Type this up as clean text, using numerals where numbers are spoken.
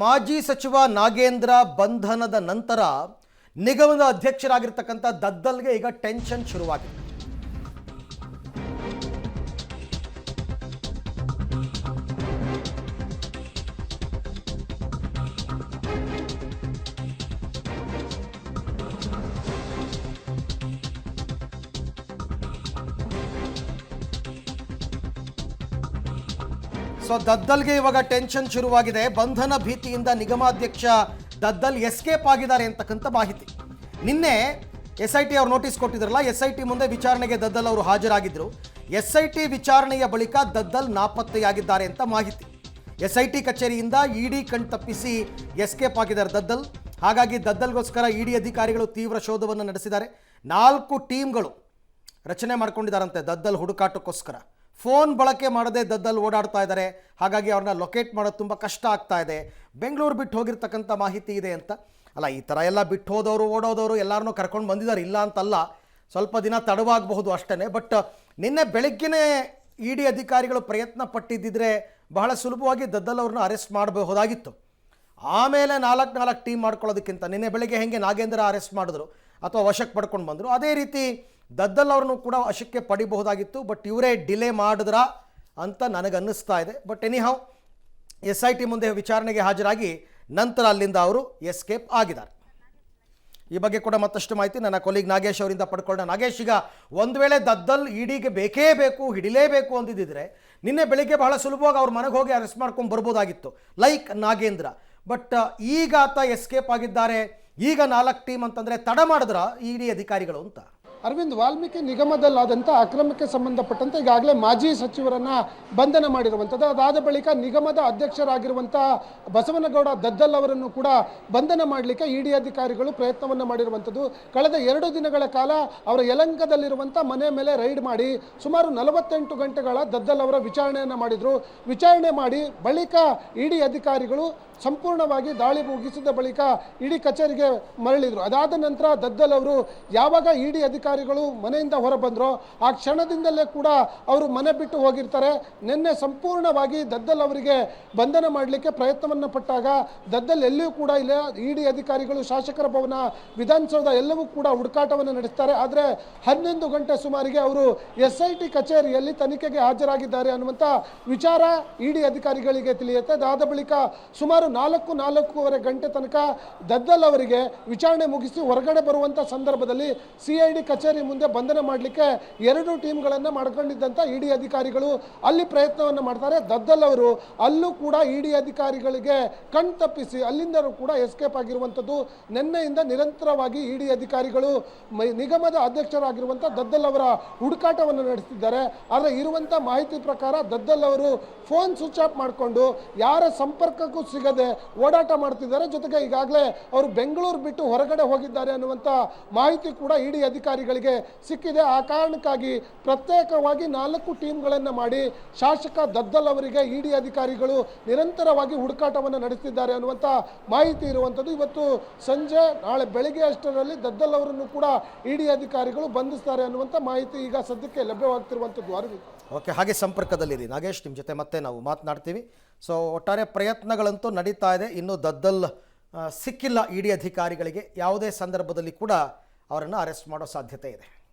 ಮಾಜಿ ಸಚಿವ ನಾಗೇಂದ್ರ ಬಂಧನದ ನಂತರ ನಿಗಮದ ಅಧ್ಯಕ್ಷರಾಗಿರ್ತಕ್ಕಂಥ ದದ್ದಲ್ಗೆ ಈಗ ಟೆನ್ಷನ್ ಶುರುವಾಗಿದೆ. ಸೊ ದದ್ದಲ್ಗೆ ಇವಾಗ ಟೆನ್ಷನ್ ಶುರುವಾಗಿದೆ. ಬಂಧನ ಭೀತಿಯಿಂದ ನಿಗಮಾಧ್ಯಕ್ಷ ದದ್ದಲ್ ಎಸ್ಕೇಪ್ ಆಗಿದ್ದಾರೆ ಅಂತಕ್ಕಂಥ ಮಾಹಿತಿ. ನಿನ್ನೆ SIT ಅವರು ನೋಟಿಸ್ ಕೊಟ್ಟಿದ್ರಲ್ಲ, SIT ಮುಂದೆ ವಿಚಾರಣೆಗೆ ದದ್ದಲ್ ಅವರು ಹಾಜರಾಗಿದ್ದರು. SIT ವಿಚಾರಣೆಯ ಬಳಿಕ ದದ್ದಲ್ ನಾಪತ್ತೆಯಾಗಿದ್ದಾರೆ ಅಂತ ಮಾಹಿತಿ. SIT ಕಚೇರಿಯಿಂದ ED ಕಣ್ ತಪ್ಪಿಸಿ ಎಸ್ಕೇಪ್ ಆಗಿದ್ದಾರೆ ದದ್ದಲ್. ಹಾಗಾಗಿ ದದ್ದಲ್ಗೋಸ್ಕರ ED ಅಧಿಕಾರಿಗಳು ತೀವ್ರ ಶೋಧವನ್ನು ನಡೆಸಿದ್ದಾರೆ. 4 ಟೀಮ್ಗಳು ರಚನೆ ಮಾಡ್ಕೊಂಡಿದ್ದಾರಂತೆ ದದ್ದಲ್ ಹುಡುಕಾಟಕ್ಕೋಸ್ಕರ. ಫೋನ್ ಬಳಕೆ ಮಾಡದೆ ದದ್ದಲ್ ಓಡಾಡ್ತಾ ಇದ್ದಾರೆ. ಹಾಗಾಗಿ ಅವ್ರನ್ನ ಲೊಕೇಟ್ ಮಾಡೋದು ತುಂಬ ಕಷ್ಟ ಆಗ್ತಾ ಇದೆ. ಬೆಂಗಳೂರು ಬಿಟ್ಟು ಹೋಗಿರ್ತಕ್ಕಂಥ ಮಾಹಿತಿ ಇದೆ ಅಂತ. ಅಲ್ಲ, ಈ ಥರ ಎಲ್ಲ ಬಿಟ್ಟು ಹೋದವರು ಓಡೋದವರು ಎಲ್ಲರನ್ನೂ ಕರ್ಕೊಂಡು ಬಂದಿದ್ದಾರೆ, ಇಲ್ಲ ಅಂತಲ್ಲ. ಸ್ವಲ್ಪ ದಿನ ತಡವಾಗಬಹುದು ಅಷ್ಟೇ. ಬಟ್ ನಿನ್ನೆ ಬೆಳಗ್ಗೆನೇ ED ಅಧಿಕಾರಿಗಳು ಪ್ರಯತ್ನ ಪಟ್ಟಿದ್ದಿದ್ರೆ ಬಹಳ ಸುಲಭವಾಗಿ ದದ್ದಲ್ ಅವ್ರನ್ನ ಅರೆಸ್ಟ್ ಮಾಡಬಹುದಾಗಿತ್ತು. ಆಮೇಲೆ 4 ಟೀಮ್ ಮಾಡ್ಕೊಳ್ಳೋದಕ್ಕಿಂತ ನಿನ್ನೆ ಬೆಳಗ್ಗೆ ಹೆಂಗೆ ನಾಗೇಂದ್ರ ಅರೆಸ್ಟ್ ಮಾಡಿದ್ರು ಅಥವಾ ವಶಕ್ಕೆ ಪಡ್ಕೊಂಡು ಬಂದರು, ಅದೇ ರೀತಿ ದದ್ದಲ್ ಅವ್ರನ್ನೂ ಕೂಡ ವಶಕ್ಕೆ ಪಡಿಬಹುದಾಗಿತ್ತು. ಬಟ್ ಇವರೇ ಡಿಲೇ ಮಾಡಿದ್ರಾ ಅಂತ ನನಗನ್ನಿಸ್ತಾ ಇದೆ. ಬಟ್ ಎನಿಹೌ SIT ಮುಂದೆ ವಿಚಾರಣೆಗೆ ಹಾಜರಾಗಿ ನಂತರ ಅಲ್ಲಿಂದ ಅವರು ಎಸ್ಕೇಪ್ ಆಗಿದ್ದಾರೆ. ಈ ಬಗ್ಗೆ ಕೂಡ ಮತ್ತಷ್ಟು ಮಾಹಿತಿ ನನ್ನ ಕೊಲೀಗ್ ನಾಗೇಶ್ ಅವರಿಂದ ಪಡ್ಕೊಳ್ಳೋಣ. ನಾಗೇಶ್, ಈಗ ಒಂದು ವೇಳೆ ದದ್ದಲ್ EDಗೆ ಬೇಕೇ ಬೇಕು, ಹಿಡಿಲೇಬೇಕು ಅಂದಿದ್ದರೆ ನಿನ್ನೆ ಬೆಳಿಗ್ಗೆ ಬಹಳ ಸುಲಭವಾಗಿ ಅವ್ರ ಮನೆಗೆ ಹೋಗಿ ಅರೆಸ್ಟ್ ಮಾಡ್ಕೊಂಡು ಬರ್ಬೋದಾಗಿತ್ತು, ಲೈಕ್ ನಾಗೇಂದ್ರ. ಬಟ್ ಈಗ ಆತ ಎಸ್ಕೇಪ್ ಆಗಿದ್ದಾರೆ. ಈಗ 4 ಟೀಮ್ ಅಂತಂದರೆ ತಡ ಮಾಡಿದ್ರ ED ಅಧಿಕಾರಿಗಳು ಅಂತ? ಅರವಿಂದ್, ವಾಲ್ಮೀಕಿ ನಿಗಮದಲ್ಲಾದಂಥ ಅಕ್ರಮಕ್ಕೆ ಸಂಬಂಧಪಟ್ಟಂತೆ ಈಗಾಗಲೇ ಮಾಜಿ ಸಚಿವರನ್ನ ಬಂಧನ ಮಾಡಿರುವಂಥದ್ದು. ಅದಾದ ಬಳಿಕ ನಿಗಮದ ಅಧ್ಯಕ್ಷರಾಗಿರುವಂಥ ಬಸವನಗೌಡ ದದ್ದಲ್ ಅವರನ್ನು ಕೂಡ ಬಂಧನ ಮಾಡಲಿಕ್ಕೆ ED ಅಧಿಕಾರಿಗಳು ಪ್ರಯತ್ನವನ್ನು ಮಾಡಿರುವಂಥದ್ದು. ಕಳೆದ 2 ದಿನಗಳ ಕಾಲ ಅವರ ಯಲಹಂಕದಲ್ಲಿರುವಂಥ ಮನೆ ಮೇಲೆ ರೈಡ್ ಮಾಡಿ ಸುಮಾರು 48 ಗಂಟೆಗಳ ದದ್ದಲ್ ಅವರ ವಿಚಾರಣೆಯನ್ನು ಮಾಡಿದರು. ವಿಚಾರಣೆ ಮಾಡಿ ಬಳಿಕ ED ಅಧಿಕಾರಿಗಳು ಸಂಪೂರ್ಣವಾಗಿ ದಾಳಿ ಮುಗಿಸಿದ ಬಳಿಕ ED ಕಚೇರಿಗೆ ಮರಳಿದರು. ಅದಾದ ನಂತರ ದದ್ದಲ್ ಅವರು ಯಾವಾಗ ED ಅಧಿಕಾರಿಗಳು ಮನೆಯಿಂದ ಹೊರ ಬಂದರೋ ಆ ಕ್ಷಣದಿಂದಲೇ ಕೂಡ ಅವರು ಮನೆ ಬಿಟ್ಟು ಹೋಗಿರ್ತಾರೆ. ನಿನ್ನೆ ಸಂಪೂರ್ಣವಾಗಿ ದದ್ದಲ್ ಅವರಿಗೆ ಬಂಧನ ಮಾಡಲಿಕ್ಕೆ ಪ್ರಯತ್ನವನ್ನು ಪಟ್ಟಾಗ ದದ್ದಲ್ ಎಲ್ಲಿಯೂ ಕೂಡ ಇಲ್ಲ. ED ಅಧಿಕಾರಿಗಳು ಶಾಸಕರ ಭವನ, ವಿಧಾನಸೌಧ ಎಲ್ಲವೂ ಕೂಡ ಹುಡುಕಾಟವನ್ನು ನಡೆಸ್ತಾರೆ. ಆದರೆ 11 ಗಂಟೆ ಸುಮಾರಿಗೆ ಅವರು SIT ಕಚೇರಿಯಲ್ಲಿ ತನಿಖೆಗೆ ಹಾಜರಾಗಿದ್ದಾರೆ ಅನ್ನುವಂಥ ವಿಚಾರ ED ಅಧಿಕಾರಿಗಳಿಗೆ ತಿಳಿಯುತ್ತೆ. ಅದಾದ ಬಳಿಕ ಸುಮಾರು 4-4.5 ಗಂಟೆ ತನಕ ದದ್ದಲ್ ಅವರಿಗೆ ವಿಚಾರಣೆ ಮುಗಿಸಿ ಹೊರಗಡೆ ಬರುವಂಥ ಸಂದರ್ಭದಲ್ಲಿ CID ಕಚೇರಿ ಮುಂದೆ ಬಂಧನ ಮಾಡಲಿಕ್ಕೆ 2 ಟೀಮ್ಗಳನ್ನು ಮಾಡ್ಕೊಂಡಿದ್ದಂಥ ED ಅಧಿಕಾರಿಗಳು ಅಲ್ಲಿ ಪ್ರಯತ್ನವನ್ನು ಮಾಡ್ತಾರೆ. ದದ್ದಲ್ ಅವರು ಅಲ್ಲೂ ಕೂಡ ED ಅಧಿಕಾರಿಗಳಿಗೆ ಕಣ್ ತಪ್ಪಿಸಿ ಅಲ್ಲಿಂದ ಕೂಡ ಎಸ್ಕೇಪ್ ಆಗಿರುವಂಥದ್ದು. ನಿನ್ನೆಯಿಂದ ನಿರಂತರವಾಗಿ ED ಅಧಿಕಾರಿಗಳು ನಿಗಮದ ಅಧ್ಯಕ್ಷರಾಗಿರುವಂಥ ದದ್ದಲ್ ಅವರ ಹುಡುಕಾಟವನ್ನು ನಡೆಸುತ್ತಿದ್ದಾರೆ. ಆದರೆ ಇರುವಂಥ ಮಾಹಿತಿ ಪ್ರಕಾರ ದದ್ದಲ್ ಅವರು ಫೋನ್ ಸ್ವಿಚ್ ಆಫ್ ಮಾಡಿಕೊಂಡು ಯಾರ ಸಂಪರ್ಕಕ್ಕೂ ಸಿಗದೆ ಓಡಾಟ ಮಾಡ್ತಿದ್ದಾರೆ. ಜೊತೆಗೆ ಈಗಾಗಲೇ ಅವರು ಬೆಂಗಳೂರು ಬಿಟ್ಟು ಹೊರಗಡೆ ಹೋಗಿದ್ದಾರೆ ಅನ್ನುವಂಥ ಮಾಹಿತಿ ಕೂಡ ED ಅಧಿಕಾರಿಗಳಿಗೆ ಸಿಕ್ಕಿದೆ. ಆ ಕಾರಣಕ್ಕಾಗಿ ಪ್ರತ್ಯೇಕವಾಗಿ 4 ಟೀಮ್ಗಳನ್ನು ಮಾಡಿ ಶಾಸಕ ದದ್ದಲ್ ಅವರಿಗೆ ED ಅಧಿಕಾರಿಗಳು ನಿರಂತರವಾಗಿ ಹುಡುಕಾಟವನ್ನು ನಡೆಸುತ್ತಿದ್ದಾರೆ ಅನ್ನುವಂಥ ಮಾಹಿತಿ ಇರುವಂಥದ್ದು. ಇವತ್ತು ಸಂಜೆ ನಾಳೆ ಬೆಳಗ್ಗೆ ಅಷ್ಟರಲ್ಲಿ ದದ್ದಲ್ ಅವರನ್ನು ಕೂಡ ED ಅಧಿಕಾರಿಗಳು ಬಂಧಿಸ್ತಾರೆ ಅನ್ನುವಂಥ ಮಾಹಿತಿ ಈಗ ಸದ್ಯಕ್ಕೆ ಲಭ್ಯವಾಗ್ತಿರುವಂಥದ್ದು. ಅರವಿಂದ್, ಓಕೆ, ಹಾಗೆ ಸಂಪರ್ಕದಲ್ಲಿರಿ ನಾಗೇಶ್, ನಿಮ್ಮ ಜೊತೆ ಮತ್ತೆ ನಾವು ಮಾತನಾಡ್ತೀವಿ. ಸೊ ಒಟ್ಟಾರೆ ಪ್ರಯತ್ನಗಳಂತೂ ನಡೀತಾ ಇದೆ. ಇನ್ನು ದದ್ದಲ್ ಸಿಕ್ಕಿಲ್ಲ ED ಅಧಿಕಾರಿಗಳಿಗೆ. ಯಾವುದೇ ಸಂದರ್ಭದಲ್ಲಿ ಕೂಡ ಅವರನ್ನು ಅರೆಸ್ಟ್ ಮಾಡೋ ಸಾಧ್ಯತೆ ಇದೆ.